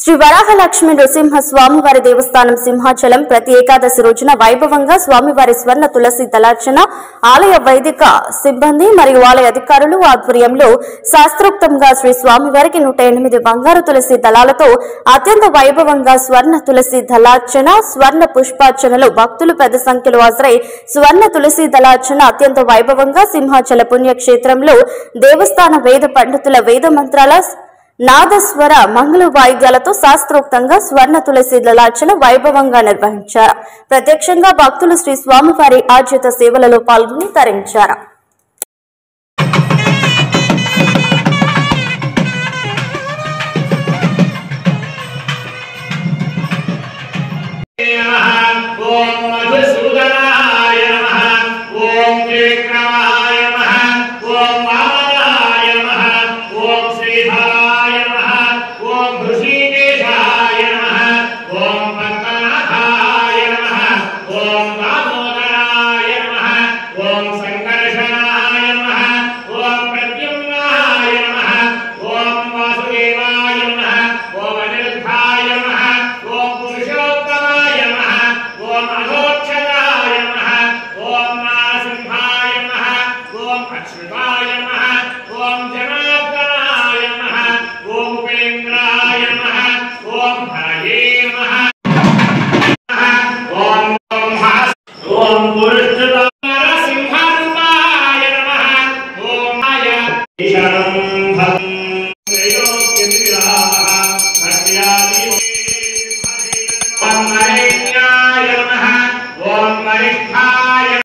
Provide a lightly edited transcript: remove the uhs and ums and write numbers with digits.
శ్రీ వరాహలక్ష్మి నృసింహ స్వామివారి దేవస్థానం సింహాచలం ప్రతి ఏకాదశి రోజున వైభవంగా స్వామివారి స్వర్ణ తులసి దళార్చన ఆలయ వైదిక సిబ్బంది మరియు ఆలయ అధికారులు ఆధ్వర్యంలో శాస్త్రోక్తంగా శ్రీ స్వామివారికి 108 బంగారు తులసి దళాలతో అత్యంత వైభవంగా స్వర్ణ తులసి దళార్చన స్వర్ణ పుష్పార్చనలో భక్తులు పెద్ద సంఖ్యలో హాజరై స్వర్ణ తులసి దళార్చన అత్యంత వైభవంగా సింహాచల పుణ్యక్షేత్రంలో దేవస్థాన వేద పండితుల వేద మంత్రాల నాదస్వర మంగళ వాయిద్యాలతో శాస్త్రోక్తంగా స్వర్ణ తులసి దళార్చన వైభవంగా నిర్వహించారు. ప్రత్యక్షంగా భక్తులు శ్రీ స్వామివారి ఆర్జిత సేవలలో పాల్గొని తరించారు.